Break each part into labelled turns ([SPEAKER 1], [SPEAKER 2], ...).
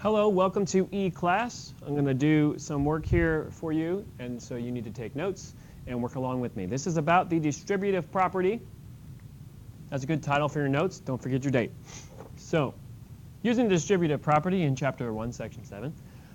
[SPEAKER 1] Hello, welcome to E-Class. I'm going to do some work here for you, and so you need to take notes and work along with me. This is about the distributive property. That's a good title for your notes. Don't forget your date. So, using the distributive property in Chapter 1, Section 7,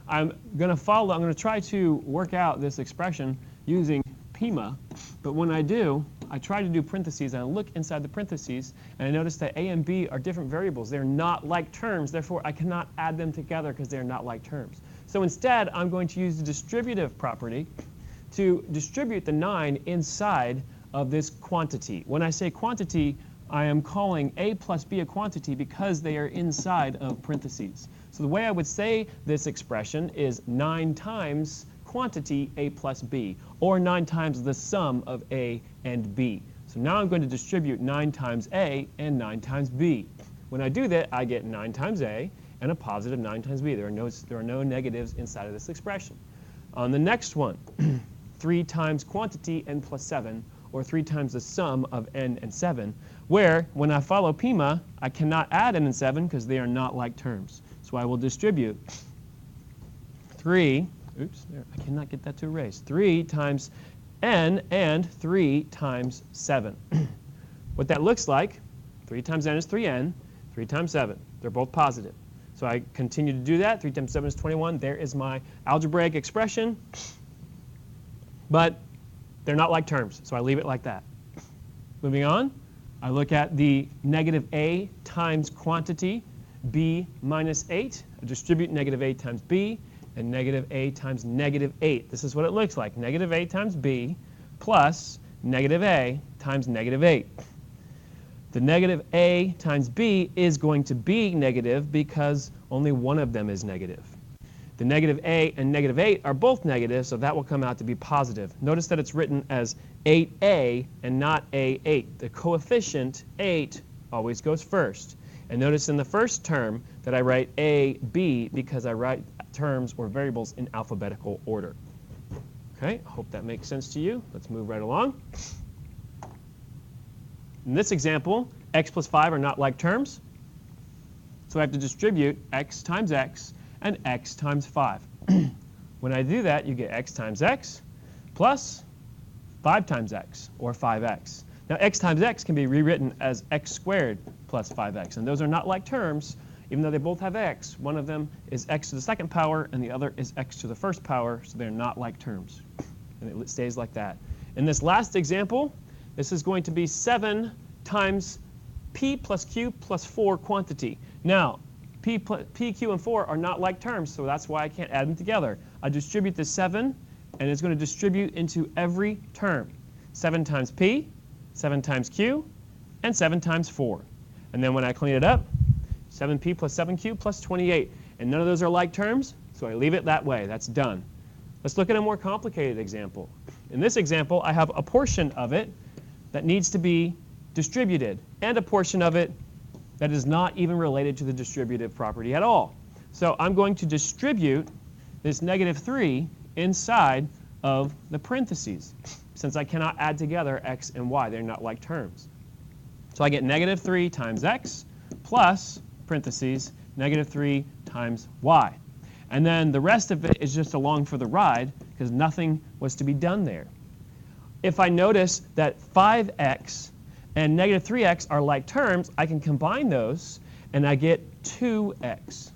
[SPEAKER 1] I'm going to try to work out this expression using PIMA, but when I do, I try to do parentheses, and I look inside the parentheses, and I notice that A and B are different variables. They're not like terms, therefore I cannot add them together because they're not like terms. So instead, I'm going to use the distributive property to distribute the 9 inside of this quantity. When I say quantity, I am calling A plus B a quantity because they are inside of parentheses. So the way I would say this expression is 9 times quantity A plus B, or 9 times the sum of A and B. So now I'm going to distribute 9 times A and 9 times B. When I do that, I get 9 times A and a positive 9 times B. There are no negatives inside of this expression. On the next one, 3 times quantity n plus 7, or 3 times the sum of n and 7, where when I follow PIMA, I cannot add n and 7 because they are not like terms. So I will distribute 3, I cannot get that to erase, 3 times n and 3 times 7. What that looks like, 3 times n is 3n, 3 times 7. They're both positive. So I continue to do that. 3 times 7 is 21. There is my algebraic expression. But they're not like terms, so I leave it like that. Moving on, I look at the negative A times quantity, B minus 8. I distribute negative A times B and negative A times negative 8. This is what it looks like. Negative A times B plus negative A times negative 8. The negative A times B is going to be negative because only one of them is negative. The negative A and negative 8 are both negative, so that will come out to be positive. Notice that it's written as 8A and not A8. The coefficient 8 always goes first. And notice in the first term that I write AB because I write terms or variables in alphabetical order. Okay, I hope that makes sense to you. Let's move right along. In this example, x plus 5 are not like terms. So I have to distribute x times x and x times 5. When I do that, you get x times x plus 5 times x, or 5x. Now, x times x can be rewritten as x squared plus 5x. And those are not like terms, even though they both have x. One of them is x to the second power, and the other is x to the first power, so they're not like terms. And it stays like that. In this last example, this is going to be 7 times p plus q plus 4 quantity. Now, p, q, and 4 are not like terms, so that's why I can't add them together. I distribute the 7, and it's going to distribute into every term. 7 times p, 7 times q, and 7 times 4. And then when I clean it up, 7p plus 7q plus 28. And none of those are like terms, so I leave it that way. That's done. Let's look at a more complicated example. In this example, I have a portion of it that needs to be distributed, and a portion of it that is not even related to the distributive property at all. So I'm going to distribute this negative 3 inside of the parentheses, since I cannot add together x and y. They're not like terms. So I get negative 3 times x plus, parentheses, negative 3 times y. And then the rest of it is just along for the ride, because nothing was to be done there. If I notice that 5x and negative 3x are like terms, I can combine those, and I get 2x.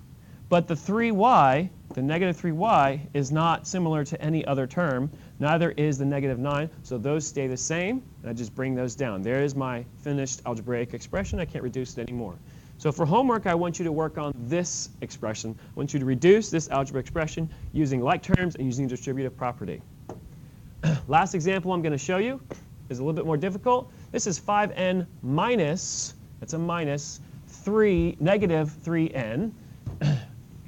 [SPEAKER 1] But the 3y, the negative 3y, is not similar to any other term. Neither is the negative 9, so those stay the same, and I just bring those down. There is my finished algebraic expression. I can't reduce it anymore. So for homework, I want you to work on this expression. I want you to reduce this algebra expression using like terms and using distributive property. Last example I'm going to show you is a little bit more difficult. This is 5n minus, that's a minus, negative 3n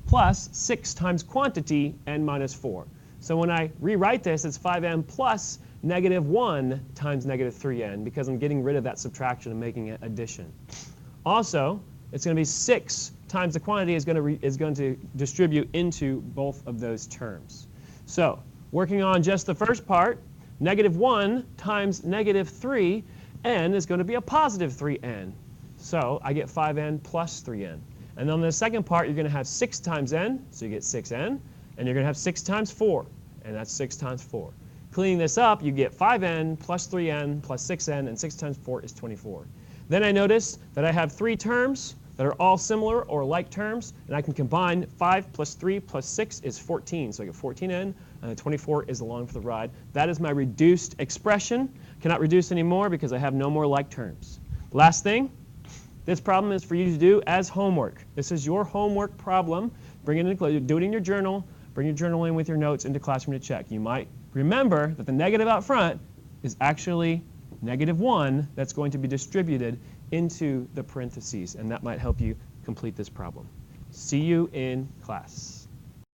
[SPEAKER 1] plus 6 times quantity n minus 4. So when I rewrite this, it's 5n plus negative 1 times negative 3n, because I'm getting rid of that subtraction and making it addition. Also, it's going to be 6 times the quantity is going to distribute into both of those terms. So working on just the first part, negative 1 times negative 3n is going to be a positive 3n. So I get 5n plus 3n. And on the second part, you're going to have 6 times n, so you get 6n. And you're going to have 6 times 4, and that's 6 times 4. Cleaning this up, you get 5n plus 3n plus 6n, and 6 times 4 is 24. Then I notice that I have 3 terms that are all similar or like terms, and I can combine 5 plus 3 plus 6 is 14. So I get 14n, and the 24 is along for the ride. That is my reduced expression. Cannot reduce anymore because I have no more like terms. Last thing, this problem is for you to do as homework. This is your homework problem. Bring it in, do it in your journal. Bring your journal in with your notes into classroom to check. You might remember that the negative out front is actually -1 that's going to be distributed into the parentheses, and that might help you complete this problem. See you in class.